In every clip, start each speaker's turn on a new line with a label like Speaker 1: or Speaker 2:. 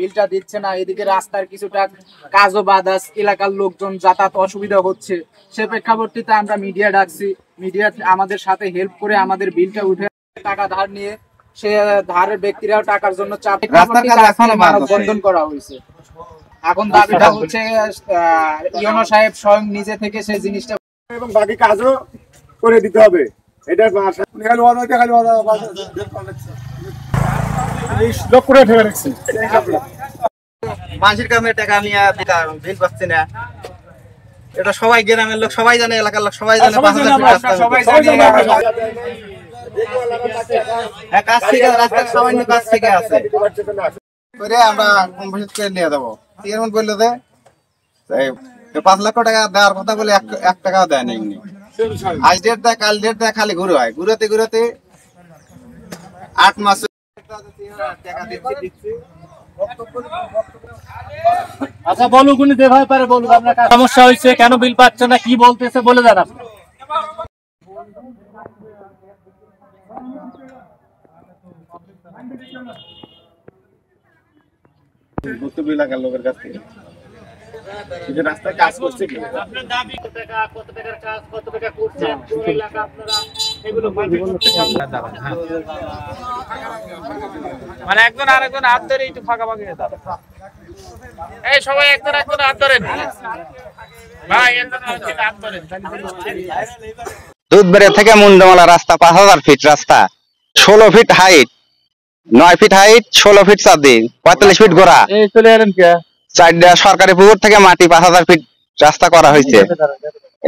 Speaker 1: বিলটা দিচ্ছে না, এদিকে রাস্তার কিছুটা কাজও বাধা, এলাকার লোকজন যাতায়াত অসুবিধা হচ্ছে। সে প্রেক্ষাপটে আমরা মিডিয়া ডাকছি, মিডিয়া আমাদের সাথে হেল্প করে আমাদের বিলটা উঠে টাকা ধার নিয়ে সে ধারের ব্যক্তিরাও টাকার জন্য চাপ মানববন্ধন করা হয়েছে। এখন দাবিটা হচ্ছে ইউনো সাহেব স্বয়ং নিজে থেকে সেই জিনিসটা
Speaker 2: এবং বাকি কাজও করে দিতে হবে। এটা
Speaker 3: মানুষের কাছে টাকা নিয়ে বিল পাচ্ছে না, এটা সবাই গ্রামের লোক সবাই জানে, এলাকার লোক সবাই জানে। কাজ থেকে রাস্তার সামান্য কাজ থেকে আছে করে আমরা কম্পিউটার করে নিয়ে দেবো। চেয়ারম্যান বললো যে 5 লক্ষ টাকা দেওয়ার কথা বলে 1 টাকাও দেয় না। আজ ডেট দেয়, কাল ডেট দেয়, খালি ঘুরে হয়, ঘুরাতে ঘুরাতে 8 মাস টাকা দিচ্ছি।
Speaker 4: আচ্ছা বলুন, কোন যেভাবে পারে বলুন আপনার সমস্যা হয়েছে, কেন বিল পাচ্ছে না, কি বলতেছে বলে দেন আপনি।
Speaker 2: লোকের কাছ থেকে রাস্তায় কাজ করছে কি
Speaker 4: আপনার দাবি কত টাকার কাজ, কত টাকা করছে পুরো এলাকা, আপনারা এগুলো মানে একজন আরেকজন হাত ধরে একটু ফাঁকাফাঁকি হয়ে যাবে। এই সবাই একজন হাত ধরেন ভাই, একজন হাত ধরেন।
Speaker 3: দুধবেড়ে থেকে মুন্ডমালা রাস্তা 5000 ফিট রাস্তা, 16 feet height, 9 feet height, 16 feet চাঁদি, 45 ফিট গোড়া। চারটা সরকারি পুকুর থেকে মাটি 5000 ফিট রাস্তা করা হয়েছে।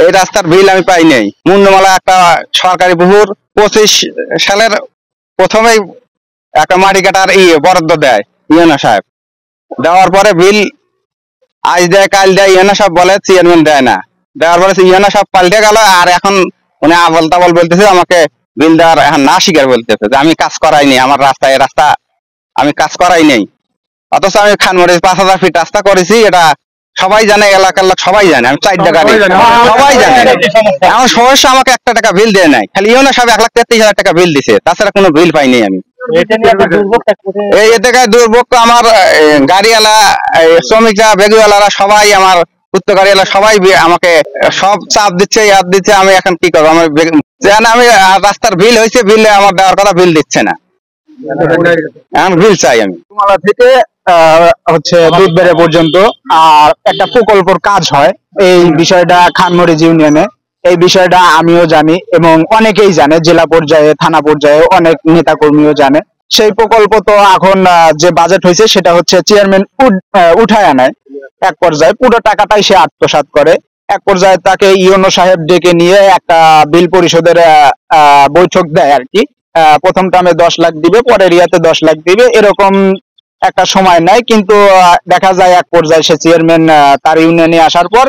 Speaker 3: এই রাস্তার বিল আমি পাই নাই। মুন্ডমালা একটা সরকারি পুকুর 25 সালের প্রথমেই একটা মাটি কাটার বরাদ্দ দেয় ইউনো সাহেব, দেওয়ার পরে বিল আজ দেয় কাল দেয়, ইউনো সাহেব বলে চেয়ারম্যান দেয় না। দেওয়ার পরে ইউনো সাহেব পাল্টে গেল, আর এখন উনি আবল তাবল বলতেছে, আমাকে বিল দেওয়ার এখন না স্বীকার বলতেছে যে আমি কাজ করাইনি, আমার রাস্তা এই রাস্তা আমি কাজ করাই নেই। অথচ আমি খানমোড়ে 5000 ফিট রাস্তা করেছি, এটা সবাই জানে, এলাকার লোক সবাই জানে, আমি 4 টাকা সবাই জানে। এখন সমস্যা আমাকে 1 টাকা বিল দেয় নাই, খালি ইউনো সাহেব 1,33,000 টাকা বিল দিছে, তাছাড়া কোনো বিল পাইনি আমি। এই থেকে দুর্ভোগ আমার গাড়িওয়ালা, শ্রমিকরা, বেগুওয়ালারা সবাই, আমার উত্তর গাড়িওয়ালা সবাই আমাকে সব চাপ দিচ্ছে, ইয়াদ দিচ্ছে। আমি এখন কি করবো? আমার আমি রাস্তার বিল হয়েছে, বিল আমার দেওয়ার কথা, বিল দিচ্ছে না, এখন বিল চাই আমি।
Speaker 5: মালা থেকে হচ্ছে দুধবেড়ে পর্যন্ত আর একটা প্রকল্পর কাজ হয়, এই বিষয়টা খানমরিচ ইউনিয়নে। এই বিষয়টা আমিও জানি এবং অনেকেই জানে, জেলা পর্যায়ে, থানা পর্যায়ে অনেক নেতা কর্মীও জানে। সেই প্রকল্প তো এখন যে বাজেট হয়েছে সেটা হচ্ছে চেয়ারম্যান উঠায় আনায় এক পর্যায়ে, পুরো টাকাটাই সে আত্মসাৎ করে। এক পর্যায়ে তাকে ইউনো সাহেব ডেকে নিয়ে একটা বিল পরিশোধের বৈঠক দেয় আর কি। প্রথম টার্মে 10 লাখ দিবে, পরের ইয়াতে 10 লাখ দিবে, এরকম একটা সময় নেয়। কিন্তু দেখা যায় এক পর্যায়ে সে চেয়ারম্যান তার ইউনিয়নে আসার পর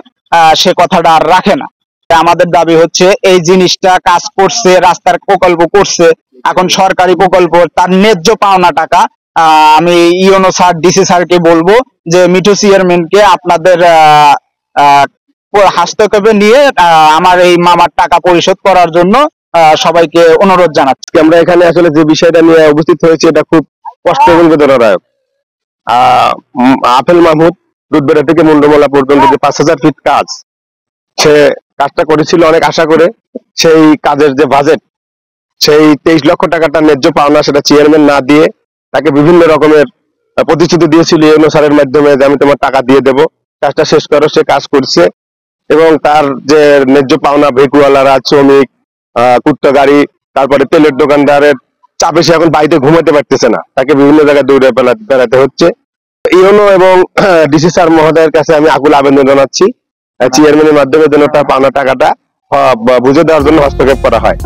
Speaker 5: সে কথাটা আর রাখে না। আমাদের দাবি হচ্ছে এই জিনিসটা কাজ করছে, রাস্তার প্রকল্প করছে, এখন সরকারি প্রকল্প, তার ন্যায্য পাওনা টাকা আমি ইউনো স্যার, ডিসি স্যারকে বলবো যে মিঠু চেয়ারম্যানকে আপনাদের হস্তক্ষেপে নিয়ে আমার এই মামার টাকা পরিশোধ করার জন্য সবাইকে অনুরোধ জানাচ্ছি।
Speaker 2: আমরা এখানে আসলে যে বিষয়টা নিয়ে উপস্থিত হয়েছে, এটা খুব কষ্ট এবং বেদনাদায়ক। আফেল মাহমুদ দুধবেড়া থেকে মুন্ডমালা পর্যন্ত যে 5000 ফিট কাজ, সে কাজটা করেছিল অনেক আশা করে। সেই কাজের যে বাজেট, সেই 23 লক্ষ টাকাটা ন্যায্য পাওনা, সেটা চেয়ারম্যান না দিয়ে তাকে বিভিন্ন রকমের প্রতিশ্রুতি দিয়েছিল ইউনো স্যারের মাধ্যমে যে আমি তোমার টাকা দিয়ে দেবো, কাজটা শেষ করো। সে কাজ করছে এবং তার যে ন্যায্য পাওনা, ভেকুয়ালারা, শ্রমিক, কুত্তা গাড়ি, তারপরে তেলের দোকানদারের চাপে সে এখন বাড়িতে ঘুমাতে পারতেছে না, তাকে বিভিন্ন জায়গায় দৌড়ে বেড়াতে হচ্ছে। ইউনো এবং ডিসি স্যার মহোদয়ের কাছে আমি আকুল আবেদন জানাচ্ছি, চেয়ারম্যানের মাধ্যমে যেন তার পাওনা টাকাটা বুঝে দেওয়ার জন্য হস্তক্ষেপ করা হয়।